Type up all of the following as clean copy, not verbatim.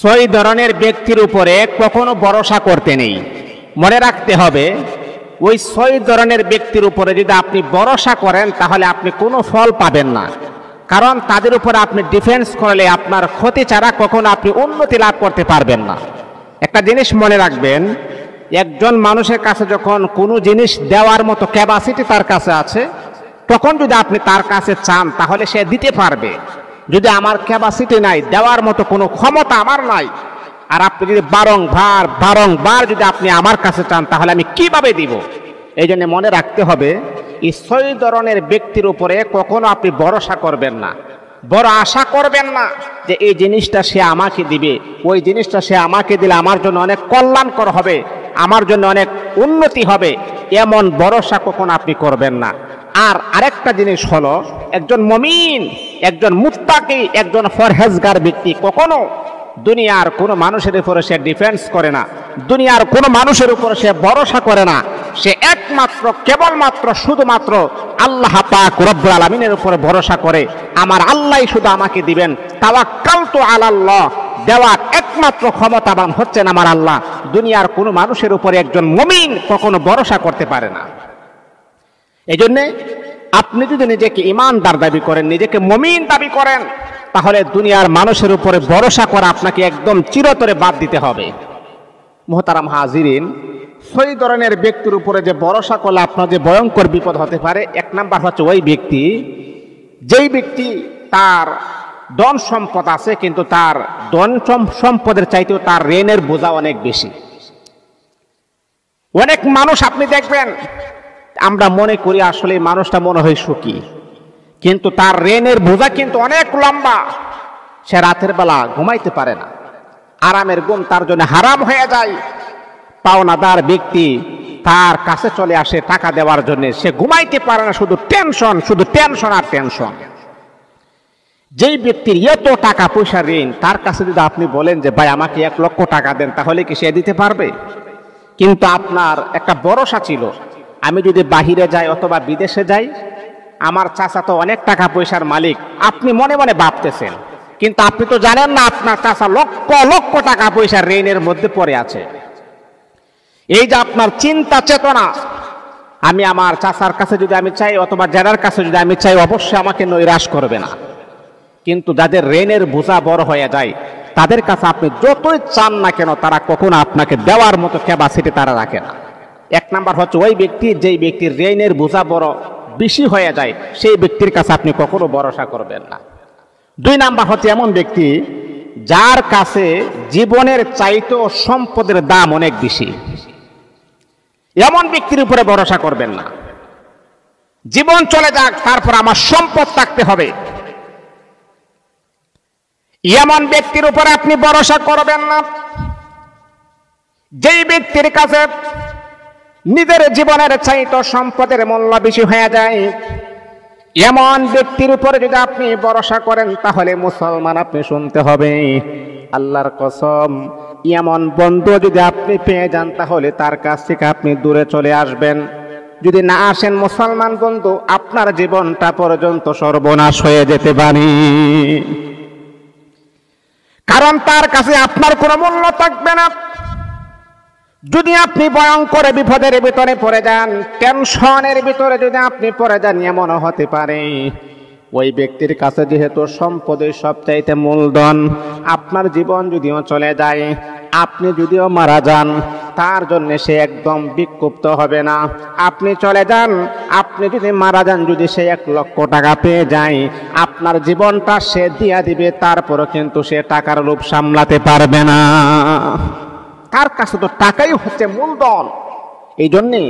ছয় ধরনের ব্যক্তির উপরে কখনো ভরসা করতে নেই। মনে রাখতে হবে, ওই ছয় ধরনের ব্যক্তির উপরে যদি আপনি ভরসা করেন তাহলে আপনি কোনো ফল পাবেন না। কারণ তাদের উপরে আপনি ডিফেন্স করলে আপনার ক্ষতি ছাড়া কখনো আপনি উন্নতি লাভ করতে পারবেন না। একটা জিনিস মনে রাখবেন, একজন মানুষের কাছে যখন কোনো জিনিস দেওয়ার মতো ক্যাপাসিটি তার কাছে আছে, তখন যদি আপনি তার কাছে চান তাহলে সে দিতে পারবে। যদি আমার ক্যাপাসিটি নাই, দেওয়ার মতো কোনো ক্ষমতা আমার নাই, আর আপনি যদি বারংবার যদি আপনি আমার কাছে চান তাহলে আমি কিভাবে দিব? এই জন্য মনে রাখতে হবে, এই ছয় ধরনের ব্যক্তির উপরে কখনো আপনি ভরসা করবেন না, বড় আশা করবেন না যে এই জিনিসটা সে আমাকে দিবে, ওই জিনিসটা সে আমাকে দিলে আমার জন্য অনেক কল্যাণকর হবে, আমার জন্য অনেক উন্নতি হবে, এমন ভরসা কখনো আপনি করবেন না। আর আরেকটা জিনিস হলো, একজন মুমিন, একজন মুত্তাকি, একজন পরহেজগার ব্যক্তি কখনো দুনিয়ার কোনো মানুষের উপরে সে ডিফেন্স করে না, দুনিয়ার কোনো মানুষের উপরে সে ভরসা করে না। সে একমাত্র কেবলমাত্র শুধুমাত্র আল্লাহ পাক রব্বুল আলামিনের উপরে ভরসা করে। আমার আল্লাহই শুধু আমাকে দিবেন, তাওয়াক্কালতু আলাল্লাহ, দেওয়ার একমাত্র ক্ষমতাবান হচ্ছেন আমার আল্লাহ। দুনিয়ার কোনো মানুষের উপরে একজন মুমিন কখনো ভরসা করতে পারে না। এই জন্যে আপনি যদি নিজেকে ইমানদার দাবি করেন, নিজেকে মুমিন দাবি করেন, তাহলে দুনিয়ার মানুষের উপরে ভরসা করা আপনাকে একদম চিরতরে বাদ দিতে হবে। মুহতারাম হাজিরিন, ছয় ধরনের ব্যক্তির উপরে যে ভরসা করলে আপনার যে ভয়ঙ্কর বিপদ হতে পারে, এক নাম্বার হচ্ছে ওই ব্যক্তি যেই ব্যক্তি তার ধন সম্পদ আছে, কিন্তু তার ধন সম্পদের চাইতেও তার ঋণের বোঝা অনেক বেশি। অনেক মানুষ আপনি দেখবেন, আমরা মনে করি আসলে মানুষটা মনে হয় সুখী, কিন্তু তার ঋণের বোঝা কিন্তু অনেক লম্বা। সে রাতের বেলা ঘুমাইতে পারে না, আরামের ঘুম তার জন্য হারাম হয়ে যায়। পাওনাদার ব্যক্তি তার কাছে চলে আসে টাকা দেওয়ার জন্য, সে ঘুমাইতে পারে না, শুধু টেনশন আর টেনশন। যেই ব্যক্তির এত টাকা পয়সা ঋণ, তার কাছে যদি আপনি বলেন যে ভাই আমাকে 1 লক্ষ টাকা দেন, তাহলে কি সে দিতে পারবে? কিন্তু আপনার একটা ভরসা ছিল, আমি যদি বাহিরে যাই অথবা বিদেশে যাই, আমার চাচা তো অনেক টাকা পয়সার মালিক, আপনি মনে মনে ভাবতেছেন, কিন্তু আপনি তো জানেন না আপনার চাচা লক্ষ লক্ষ টাকা পয়সার ঋণের মধ্যে পড়ে আছে। এই যে আপনার চিন্তা চেতনা, আমি আমার চাচার কাছে যদি আমি চাই অথবা যার কাছে যদি আমি চাই, অবশ্যই আমাকে নৈরাশ করবে না। কিন্তু যাদের ঋণের বোঝা বড় হয়ে যায়, তাদের কাছে আপনি যতই চান না কেন, তারা কখনো আপনাকে দেওয়ার মতো ক্যাপাসিটি তারা রাখে না। এক নাম্বার হচ্ছে ওই ব্যক্তি, যেই ব্যক্তির ঋণের বোঝা বড় বেশি হয়ে যায়, সেই ব্যক্তির কাছে আপনি কখনো ভরসা করবেন না। 2 নাম্বার হচ্ছে এমন ব্যক্তি যার কাছে জীবনের চাইতেও সম্পদের দাম অনেক বেশি। এমন ব্যক্তির উপরে ভরসা করবেন না। জীবন চলে যাক, তারপর আমার সম্পদ থাকতে হবে, এমন ব্যক্তির উপরে আপনি ভরসা করবেন না। যেই ব্যক্তির কাছে নিজের জীবনের চাইতে সম্পদের মূল্য বেশি হয়ে যায়, এমন ব্যক্তির উপরে যদি আপনি ভরসা করেন, তাহলে মুসলমান আপনি শুনতে হবে, আল্লাহর কসম, এমন বন্ধু যদি আপনি পেয়ে যান, তাহলে তার কাছ থেকে আপনি দূরে চলে আসবেন। যদি না আসেন মুসলমান বন্ধু, আপনার জীবনটা পর্যন্ত সর্বনাশ হয়ে যেতে পারে। কারণ তার কাছে আপনার কোনো মূল্য থাকবে না। যদি আপনি ভয়ঙ্কর বিপদের ভিতরে পড়ে যান, টেনশনের ভিতরে যদি আপনি পড়ে যান, এমনও হতে পারে ওই ব্যক্তির কাছে যেহেতু সম্পদের সবচাইতে মূলধন, আপনার জীবন যদিও চলে যায়, আপনি যদিও মারা যান, তার জন্য সে একদম বিক্ষুব্ধ হবে না। আপনি চলে যান, আপনি যদি মারা যান, যদি সে 1 লক্ষ টাকা পেয়ে যায়, আপনার জীবনটা সে দিয়া দিবে, তারপরও কিন্তু সে টাকার লোভ সামলাতে পারবে না। তার কাছে তো টাকাই হচ্ছে মূলধন। এই জন্যে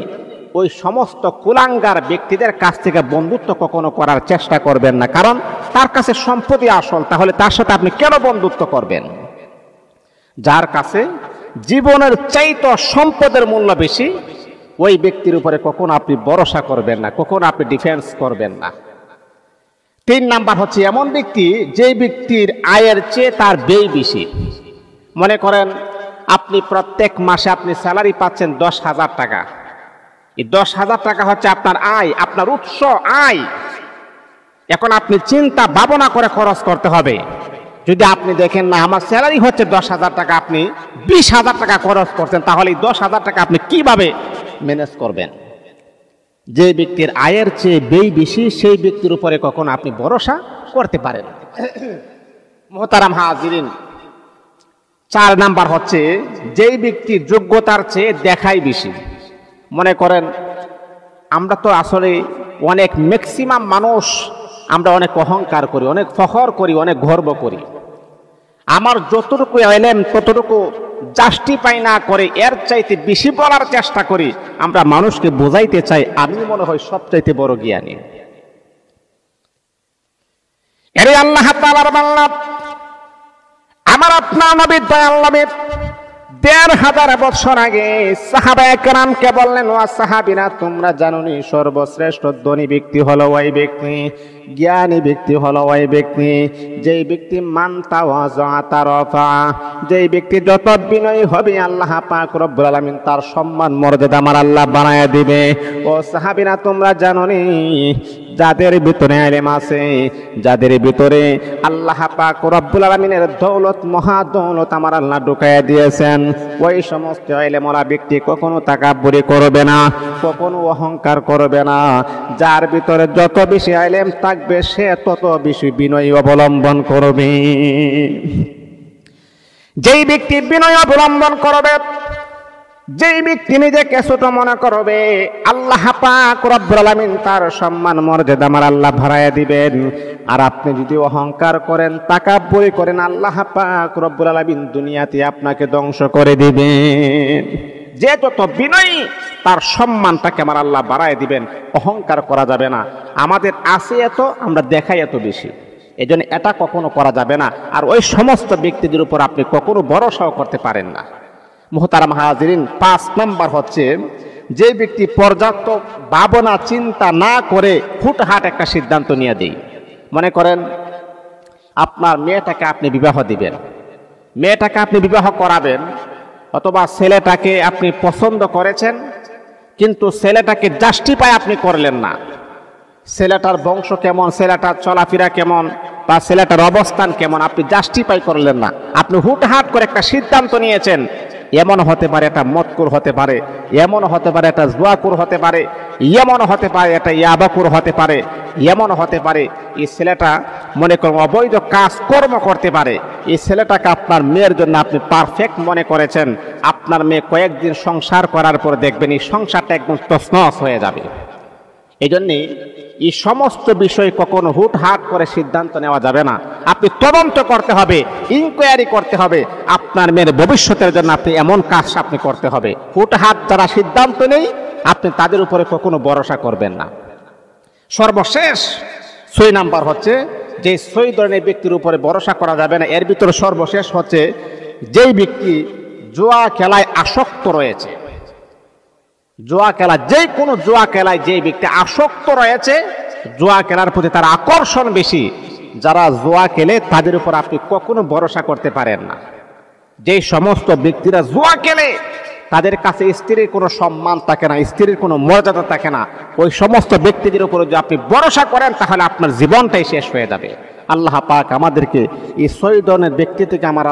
ওই সমস্ত কুলাঙ্গার ব্যক্তিদের কাছ থেকে বন্ধুত্ব কখনো করার চেষ্টা করবেন না, কারণ তার কাছে সম্পত্তি আসল। তাহলে তার সাথে আপনি কেন বন্ধুত্ব করবেন? যার কাছে জীবনের চাইতে সম্পদের মূল্য বেশি, ওই ব্যক্তির উপরে কখনো আপনি ভরসা করবেন না, কখনো আপনি ডিফেন্স করবেন না। 3 নাম্বার হচ্ছে এমন ব্যক্তি, যে ব্যক্তির আয়ের চেয়ে তার ব্যয় বেশি। মনে করেন আপনি প্রত্যেক মাসে আপনি স্যালারি পাচ্ছেন 10,000 টাকা। এই 10,000 টাকা হচ্ছে আপনার আয়, আপনার উৎস আয়। এখন আপনি চিন্তা ভাবনা করে খরচ করতে হবে। যদি আপনি দেখেন না আমার স্যালারি হচ্ছে 10,000 টাকা, আপনি 20,000 টাকা খরচ করছেন, তাহলে এই 10,000 টাকা আপনি কিভাবে ম্যানেজ করবেন? যে ব্যক্তির আয়ের চেয়ে ব্যয় বেশি সেই ব্যক্তির উপরে কখনো আপনি ভরসা করতে পারেন। মোহতারাম হাজিরিন, 4 নাম্বার হচ্ছে যেই ব্যক্তি যোগ্যতার চেয়ে দেখাই বেশি। মনে করেন আমরা তো আসলে অনেক ম্যাক্সিমাম মানুষ আমরা অনেক অহংকার করি, অনেক ফখর করি, অনেক গর্ব করি। আমার যতটুকু এলেম ততটুকু জাস্টিফাই না করে এর চাইতে বেশি বলার চেষ্টা করি। আমরা মানুষকে বোঝাইতে চাই আমি মনে হয় সবচাইতে বড় জ্ঞানী। এরে আল্লাহ তাআলার বান্দা, আমার আপনার নবী দয়াল নবী ১,৫০০ বছর আগে সাহাবায়ে কেরামকে বললেন, ও সাহাবীরা তোমরা জানোনি সর্বশ্রেষ্ঠ ধনী ব্যক্তি হলো ওই ব্যক্তি, জ্ঞানী ব্যক্তি হলো ওই ব্যক্তি, যেই ব্যক্তি মান তাওয়াযা তারফা, যেই ব্যক্তি যত বিনয়ী হবে আল্লাহ পাক রব্বুল আলামিন তার সম্মান মর্যাদা আমার আল্লাহ বানায়া দিবে। ও সাহাবীরা তোমরা জানোনি যাদের ভিতরে ইলম আছে, যাদের ভিতরে আল্লাহ পাক রব্বুল আলামিনের দৌলত মহা দৌলত আমার আল্লাহ ঢুকাইয়া দিয়েছেন, ওই সমস্ত ইলমওয়ালা ব্যক্তি কখনো তাকাব্বুরি করবে না, কখনো অহংকার করবে না। যার ভিতরে যত বেশি ইলম থাকবে সে তত বেশি বিনয় অবলম্বন করবে। যেই ব্যক্তি বিনয় অবলম্বন করবে, যেই ব্যক্তি নিজেকে ছোট মনে করবে, আল্লাহ পাক রব্বুল আলামিন তার সম্মান মর্যাদা আমার আল্লাহ বাড়াইয়া দিবেন। আর আপনি যদি অহংকার করেন, তাকাব্বুরি করেন, আল্লাহ পাক রব্বুল আলামিন দুনিয়াতে আপনাকে ধ্বংস করে দিবেন। যে যত বিনয়ী তার সম্মানটাকে আমার আল্লাহ বাড়াইয়া দিবেন। অহংকার করা যাবে না। আমাদের আছে এত, আমরা দেখাই এত বেশি, এজন্য এটা কখনো করা যাবে না। আর ওই সমস্ত ব্যক্তিদের উপর আপনি কখনো ভরসাও করতে পারেন না। মুহতারাম হাজিরিন, 5 নাম্বার হচ্ছে যে ব্যক্তি পর্যাপ্ত ভাবনা চিন্তা না করে হুটহাট একটা সিদ্ধান্ত নিয়ে দেয়। মনে করেন আপনার মেয়েটাকে আপনি বিবাহ দিবেন, মেয়েটাকে আপনি বিবাহ করাবেন, অথবা ছেলেটাকে আপনি পছন্দ করেছেন কিন্তু ছেলেটাকে জাস্টিফাই আপনি করলেন না। ছেলেটার বংশ কেমন, ছেলেটার চলাফেরা কেমন, বা ছেলেটার অবস্থান কেমন আপনি জাস্টিফাই করলেন না। আপনি হুটহাট করে একটা সিদ্ধান্ত নিয়েছেন। এমন হতে পারে এটা মদকুর হতে পারে, এমন হতে পারে এটা জুয়াকুর হতে পারে, এমন হতে পারে এটা ইয়াবাকুর হতে পারে, এমন হতে পারে এই ছেলেটা মনে করেন অবৈধ কাজকর্ম করতে পারে। এই ছেলেটাকে আপনার মেয়ের জন্য আপনি পারফেক্ট মনে করেছেন। আপনার মেয়ে কয়েকদিন সংসার করার পর দেখবেন এই সংসারটা একদম তছনছ হয়ে যাবে। এই জন্যে এই সমস্ত বিষয় কখনো হুটহাট করে সিদ্ধান্ত নেওয়া যাবে না। আপনি তদন্ত করতে হবে, ইনকোয়ারি করতে হবে। আপনার মেয়ের ভবিষ্যতের জন্য আপনি এমন কাজ আপনি করতে হবে। হুটহাট যারা সিদ্ধান্ত নেই আপনি তাদের উপরে কখনো ভরসা করবেন না। সর্বশেষ 6 নাম্বার হচ্ছে যে 6 ধরনের ব্যক্তির উপরে ভরসা করা যাবে না। এর ভিতরে সর্বশেষ হচ্ছে যেই ব্যক্তি জুয়া খেলায় আসক্ত রয়েছে। জুয়া খেলা, যে কোনো জুয়া খেলায় যে ব্যক্তি আসক্ত রয়েছে, জুয়া খেলার প্রতি তার আকর্ষণ বেশি, যারা জুয়া খেলে তাদের উপর আপনি কখনো ভরসা করতে পারেন না। যে সমস্ত ব্যক্তিরা জুয়া খেলে তাদের কাছে স্ত্রীর কোনো সম্মান থাকে না, স্ত্রীর কোনো মর্যাদা থাকে না, ওই সমস্ত ব্যক্তিদের উপর যদি আপনি ভরসা করেন তাহলে আপনার জীবনটাই শেষ হয়ে যাবে। আল্লাহ পাক আমাদেরকে এই 6 ধরনের ব্যক্তি থেকে আমার